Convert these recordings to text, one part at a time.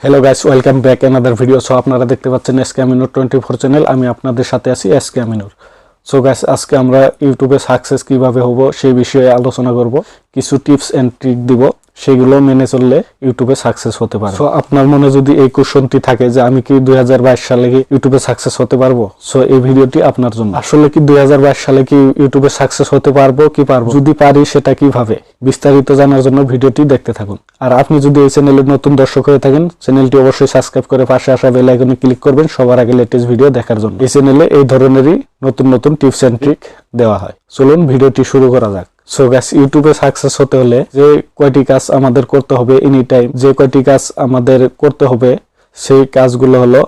Hello guys, welcome back another video. So আপনারা দেখতে পাচ্ছেন এসকে আমিনুর 24 চ্যানেল। আমি আপনাদের সাথে আছি এসকে আমিনুর। সো গাইস, আজকে আমরা ইউটিউবে সাকসেস কিভাবে হব সেই বিষয়ে আলোচনা করব। কিছু টিপস এন্ড ট্রিক দিব, সেগুলো মেনে চললে ইউটিউবে সাকসেস হতে পারবে। সো আপনার মনে যদি এই কোশ্চেনটি থাকে যে আমি কি 2022 সালে কি ইউটিউবে সাকসেস হতে পারবো, সো এই ভিডিওটি আপনার জন্য। আসলে কি 2022 সালে কি ইউটিউবে সাকসেস হতে পারবো কি পারবো, যদি পারি সেটা কিভাবে, বিস্তারিত জানার জন্য ভিডিওটি দেখতে থাকুন। আর আপনি যদি এই চ্যানেলের নতুন দর্শক হয়ে থাকেন, চ্যানেলটি অবশ্যই সাবস্ক্রাইব করে পাশে আসা বেল আইকনে ক্লিক করবেন সবার আগে লেটেস্ট ভিডিও দেখার জন্য। এই চ্যানেলে এই ধরনেরই নতুন নতুন টিপস এন্ড ট্রিক দেওয়া হয়। চলুন ভিডিওটি শুরু করা যাক। সো গাইস, ইউটিউবে সাকসেস হতে হলে যে কয়টি কাজ আমাদের করতে হবে, এনি টাইম যে কয়টি কাজ আমাদের করতে হবে, সেই কাজগুলো হলো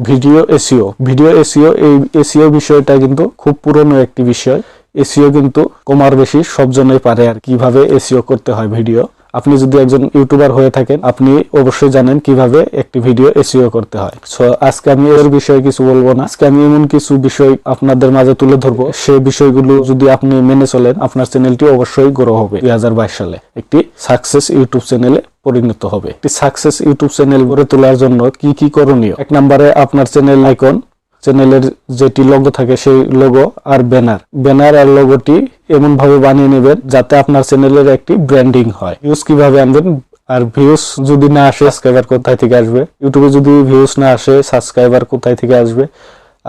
ভিডিও এসইও। ভিডিও এসইও, এই এসইও বিষয়টা কিন্তু খুব পুরনো একটি বিষয়। এসইও কিন্তু কমার বেশি সবজনেই পারে আর কিভাবে এসইও করতে হয় ভিডিও। আপনি যদি একজন ইউটিউবার হয়ে থাকেন, আপনি অবশ্যই জানেন কিভাবে একটি ভিডিও এসইও করতে হয়। সো আজকে আমি এর বিষয়ে কিছু বলবো না, আজকে আমি এমন কিছু বিষয় আপনাদের মাঝে তুলে ধরবো, সেই বিষয়গুলো যদি আপনি মেনে চলেন, আপনার চ্যানেলটি অবশ্যই গ্রো হবে। 2022 সালে একটি সাকসেস ইউটিউব চ্যানেলে পরিণত হবে। একটি সাকসেস ইউটিউব চ্যানেল গড়ে তোলার জন্য কি কি করণীয়? এক নম্বরে আপনার চ্যানেল আইকন, চ্যানেলের যেটি লোগো থাকে সেই লোগো আর ব্যানার আর লোগোটি এমন ভাবে বানিয়ে নেবেন যাতে আপনার চ্যানেলের একটি ব্র্যান্ডিং হয়। ভিউজ কিভাবে আনবেন? আর ভিউজ যদি না আসে, সাবস্ক্রাইবার কোথায় থেকে আসবে? ইউটিউবে যদি ভিউজ না আসে, সাবস্ক্রাইবার কোথায় থেকে আসবে?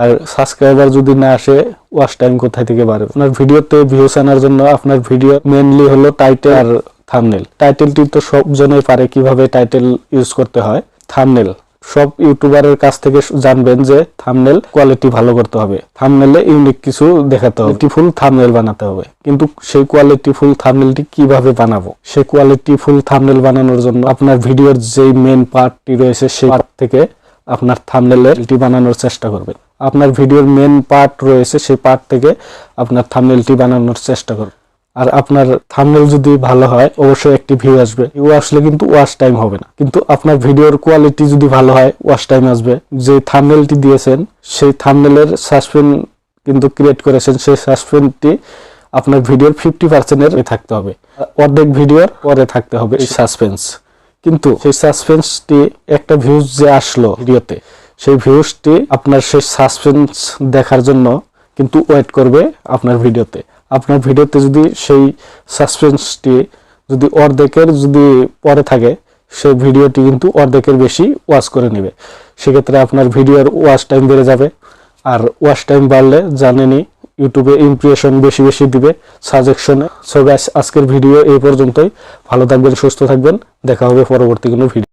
আর সাবস্ক্রাইবার যদি না আসে, ওয়াচ টাইম কোথায় থেকে বাড়বে? আপনার ভিডিওতে ভিউজ আনার জন্য আপনার ভিডিও মেইনলি হলো টাইটেল আর থাম্বনেল। টাইটেলটি তো সব জনেই পারে কিভাবে টাইটেল ইউজ করতে হয়। থাম্বনেল সব ইউটিউবারের কাছ থেকে জানবেন যে থাম্বনেল কোয়ালিটি ভালো করতে হবে, থাম্বনেলে ইউনিক কিছু দেখাতে হবে, কোয়ালিটিফুল থাম্বনেল বানাতে হবে। কিন্তু সেই কোয়ালিটিফুল থাম্বনেলটি কিভাবে বানাবো? সেই কোয়ালিটিফুল থাম্বনেল বানানোর জন্য আপনার ভিডিওর যে মেইন পার্টটি রয়েছে সেই পার্ট থেকে আপনার থাম্বনেলটি বানানোর চেষ্টা করবেন। আপনার ভিডিওর মেইন পার্ট রয়েছে সেই পার্ট থেকে আপনার থাম্বনেলটি বানানোর চেষ্টা করবেন। আর আপনার থাম্বনেল যদি ভালো হয়, অবশ্যই একটি ভিউ আসবে। ভিউ আসলে কিন্তু ওয়াচ টাইম হবে না। কিন্তু আপনার ভিডিওর কোয়ালিটি যদি ভালো হয়, ওয়াচ টাইম আসবে। যে থাম্বনেলটি দিয়েছেন, সেই থাম্বনেলের সাসপেন্স কিন্তু ক্রিয়েট করেছেন, সেই সাসপেন্সটি আপনার ভিডিওর 50% থাকতে হবে, অর্ধেক ভিডিওর পরে থাকতে হবে এই সাসপেন্স। কিন্তু সেই সাসপেন্সটি একটা ভিউজ যে আসলো ভিডিওতে, সেই ভিউজটি আপনার সেই সাসপেন্স দেখার জন্য কিন্তু ওয়েট করবে আপনার ভিডিওতে। আপনার ভিডিওতে যদি সেই সাসপেন্সটি যদি অর্ধেকের যদি পরে থাকে, সেই ভিডিওটি কিন্তু অর্ধেকের বেশি ওয়াচ করে নেবে। সেক্ষেত্রে আপনার ভিডিওর ওয়াচ টাইম বেড়ে যাবে। আর ওয়াচ টাইম বাড়লে জানেনই ইউটিউবে ইমপ্রেশন বেশি বেশি দিবে সাজেশনে। সো গাইস, আজকের ভিডিও এই পর্যন্তই। ভালো থাকবেন, সুস্থ থাকবেন, দেখা হবে পরবর্তী কোনো ভিডিও।